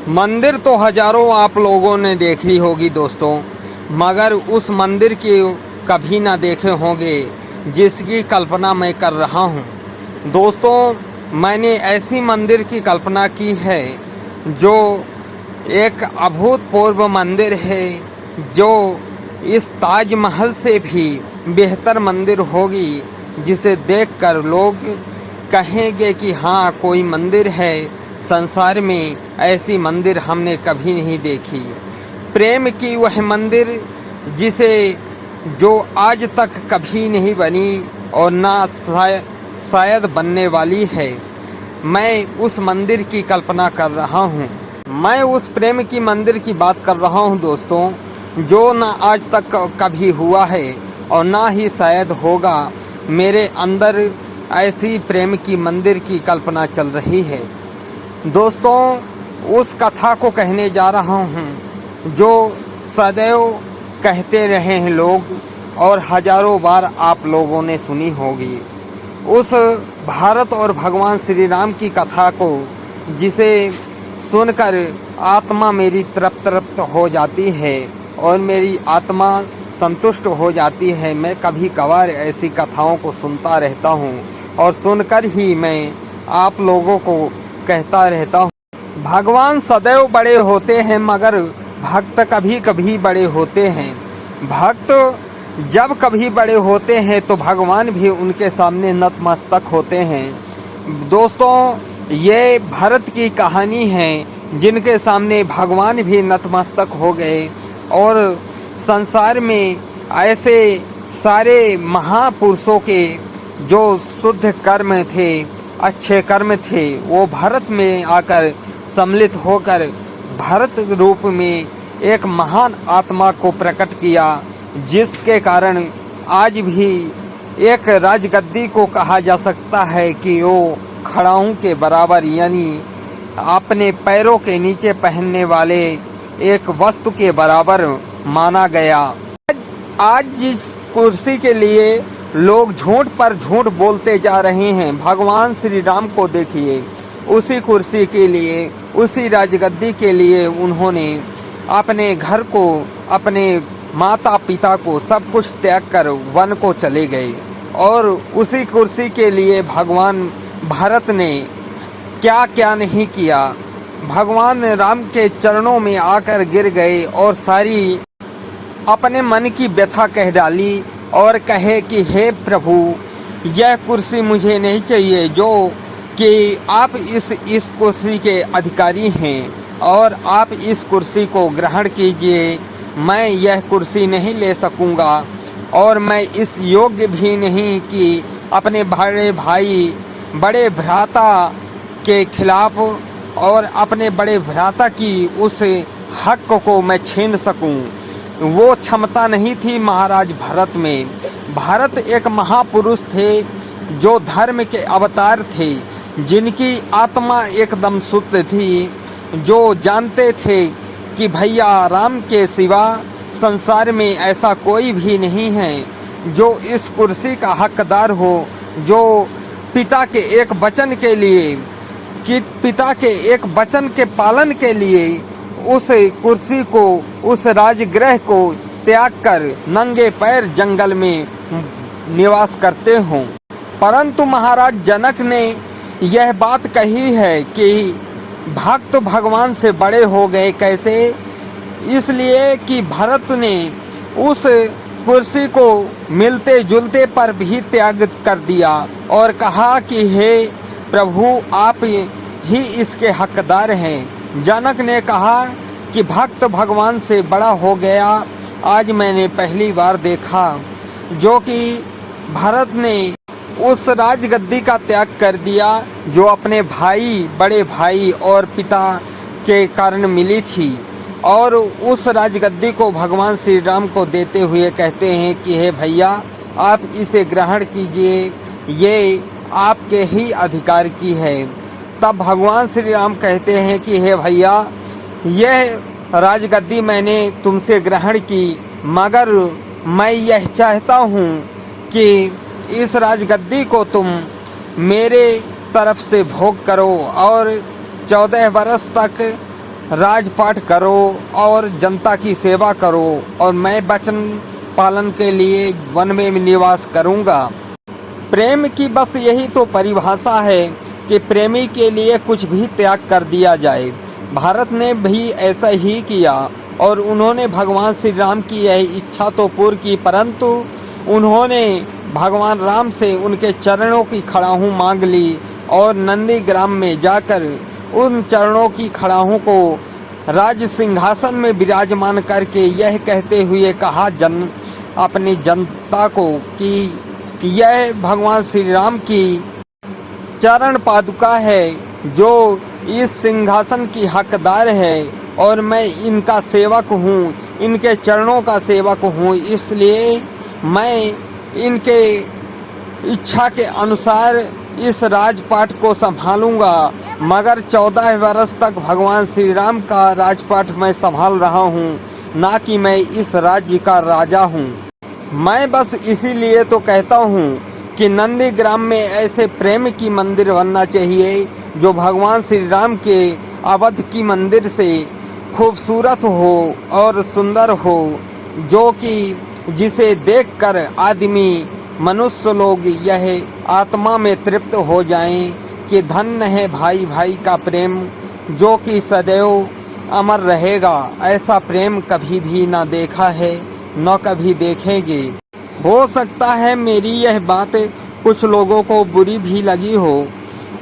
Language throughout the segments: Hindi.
मंदिर तो हजारों आप लोगों ने देखी होगी दोस्तों, मगर उस मंदिर की कभी ना देखे होंगे जिसकी कल्पना मैं कर रहा हूँ। दोस्तों, मैंने ऐसी मंदिर की कल्पना की है जो एक अभूतपूर्व मंदिर है, जो इस ताजमहल से भी बेहतर मंदिर होगी, जिसे देखकर लोग कहेंगे कि हाँ, कोई मंदिर है, संसार में ऐसी मंदिर हमने कभी नहीं देखी। प्रेम की वह मंदिर जिसे जो आज तक कभी नहीं बनी और ना शायद बनने वाली है। मैं उस मंदिर की कल्पना कर रहा हूँ। मैं उस प्रेम की मंदिर की बात कर रहा हूँ दोस्तों, जो ना आज तक कभी हुआ है और ना ही शायद होगा। मेरे अंदर ऐसी प्रेम की मंदिर की कल्पना चल रही है दोस्तों। उस कथा को कहने जा रहा हूँ जो सदैव कहते रहे हैं लोग और हजारों बार आप लोगों ने सुनी होगी। उस भारत और भगवान श्री राम की कथा को, जिसे सुनकर आत्मा मेरी तृप्त हो जाती है और मेरी आत्मा संतुष्ट हो जाती है। मैं कभी कभार ऐसी कथाओं को सुनता रहता हूँ और सुनकर ही मैं आप लोगों को कहता रहता हूँ। भगवान सदैव बड़े होते हैं, मगर भक्त कभी कभी बड़े होते हैं। भक्त जब कभी बड़े होते हैं तो भगवान भी उनके सामने नतमस्तक होते हैं। दोस्तों, ये भरत की कहानी है, जिनके सामने भगवान भी नतमस्तक हो गए और संसार में ऐसे सारे महापुरुषों के जो शुद्ध कर्म थे, अच्छे कर्म थे, वो भरत में आकर सम्मिलित होकर भरत रूप में एक महान आत्मा को प्रकट किया, जिसके कारण आज भी एक राजगद्दी को कहा जा सकता है कि वो खड़ाऊं के बराबर, यानी अपने पैरों के नीचे पहनने वाले एक वस्तु के बराबर माना गया। आज जिस कुर्सी के लिए लोग झूठ पर झूठ बोलते जा रहे हैं, भगवान श्री राम को देखिए, उसी कुर्सी के लिए, उसी राजगद्दी के लिए उन्होंने अपने घर को, अपने माता पिता को सब कुछ त्याग कर वन को चले गए और उसी कुर्सी के लिए भगवान भरत ने क्या क्या नहीं किया। भगवान राम के चरणों में आकर गिर गए और सारी अपने मन की व्यथा कह डाली और कहे कि हे प्रभु, यह कुर्सी मुझे नहीं चाहिए, जो कि आप इस कुर्सी के अधिकारी हैं और आप इस कुर्सी को ग्रहण कीजिए। मैं यह कुर्सी नहीं ले सकूंगा और मैं इस योग्य भी नहीं कि अपने बड़े भाई, बड़े भ्राता के खिलाफ और अपने बड़े भ्राता की उस हक को मैं छीन सकूं। वो क्षमता नहीं थी महाराज भरत में। भरत एक महापुरुष थे, जो धर्म के अवतार थे, जिनकी आत्मा एकदम शुद्ध थी, जो जानते थे कि भैया राम के सिवा संसार में ऐसा कोई भी नहीं है जो इस कुर्सी का हकदार हो, जो पिता के एक वचन के लिए, कि पिता के एक वचन के पालन के लिए उस कुर्सी को, उस राजगृह को त्याग कर नंगे पैर जंगल में निवास करते हों। परंतु महाराज जनक ने यह बात कही है कि भक्त भगवान से बड़े हो गए। कैसे? इसलिए कि भरत ने उस कुर्सी को मिलते जुलते पर भी त्याग कर दिया और कहा कि हे प्रभु, आप ही इसके हकदार हैं। जनक ने कहा कि भक्त भगवान से बड़ा हो गया। आज मैंने पहली बार देखा जो कि भरत ने उस राजगद्दी का त्याग कर दिया, जो अपने भाई, बड़े भाई और पिता के कारण मिली थी, और उस राजगद्दी को भगवान श्री राम को देते हुए कहते हैं कि हे भैया, आप इसे ग्रहण कीजिए, ये आपके ही अधिकार की है। तब भगवान श्री राम कहते हैं कि हे भैया, यह राजगद्दी मैंने तुमसे ग्रहण की, मगर मैं यह चाहता हूँ कि इस राजगद्दी को तुम मेरे तरफ से भोग करो और 14 बरस तक राजपाट करो और जनता की सेवा करो और मैं वचन पालन के लिए वन में निवास करूँगा। प्रेम की बस यही तो परिभाषा है कि प्रेमी के लिए कुछ भी त्याग कर दिया जाए। भारत ने भी ऐसा ही किया और उन्होंने भगवान श्री राम की यह इच्छा तो पूरी की, परंतु उन्होंने भगवान राम से उनके चरणों की खड़ाहू मांग ली और नंदीग्राम में जाकर उन चरणों की खड़ाहू को राज सिंहासन में विराजमान करके यह कहते हुए कहा अपनी जनता को कि यह भगवान श्री राम की चरण पादुका है जो इस सिंहासन की हकदार है और मैं इनका सेवक हूँ, इनके चरणों का सेवक हूँ, इसलिए मैं इनके इच्छा के अनुसार इस राजपाट को संभालूंगा। मगर 14 वर्ष तक भगवान श्री राम का राजपाट मैं संभाल रहा हूँ, ना कि मैं इस राज्य का राजा हूँ। मैं बस इसीलिए तो कहता हूँ कि नंदीग्राम में ऐसे प्रेम की मंदिर बनना चाहिए जो भगवान श्री राम के अवध की मंदिर से खूबसूरत हो और सुंदर हो, जो कि जिसे देखकर आदमी मनुष्य लोग यह आत्मा में तृप्त हो जाएं कि धन्य है भाई भाई का प्रेम जो कि सदैव अमर रहेगा। ऐसा प्रेम कभी भी ना देखा है न कभी देखेंगे। हो सकता है मेरी यह बात कुछ लोगों को बुरी भी लगी हो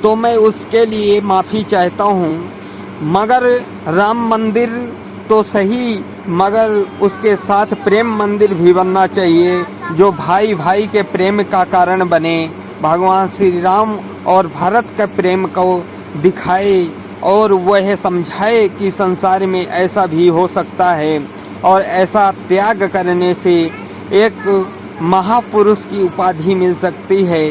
तो मैं उसके लिए माफ़ी चाहता हूँ, मगर राम मंदिर तो सही मगर उसके साथ प्रेम मंदिर भी बनना चाहिए जो भाई भाई के प्रेम का कारण बने, भगवान श्री राम और भरत के प्रेम को दिखाए और वह समझाए कि संसार में ऐसा भी हो सकता है और ऐसा त्याग करने से एक महापुरुष की उपाधि मिल सकती है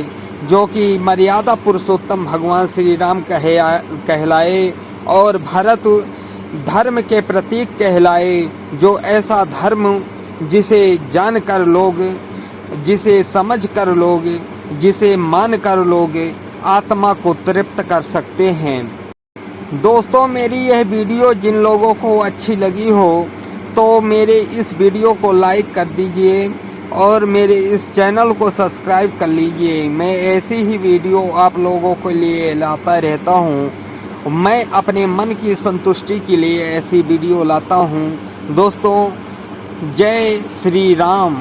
जो कि मर्यादा पुरुषोत्तम भगवान श्री राम कहलाए और भरत धर्म के प्रतीक कहलाए, जो ऐसा धर्म जिसे जान कर लोग, जिसे समझ कर लोग, जिसे मान कर लोग आत्मा को तृप्त कर सकते हैं। दोस्तों, मेरी यह वीडियो जिन लोगों को अच्छी लगी हो तो मेरे इस वीडियो को लाइक कर दीजिए और मेरे इस चैनल को सब्सक्राइब कर लीजिए। मैं ऐसी ही वीडियो आप लोगों के लिए लाता रहता हूँ। मैं अपने मन की संतुष्टि के लिए ऐसी वीडियो लाता हूँ। दोस्तों, जय श्री राम।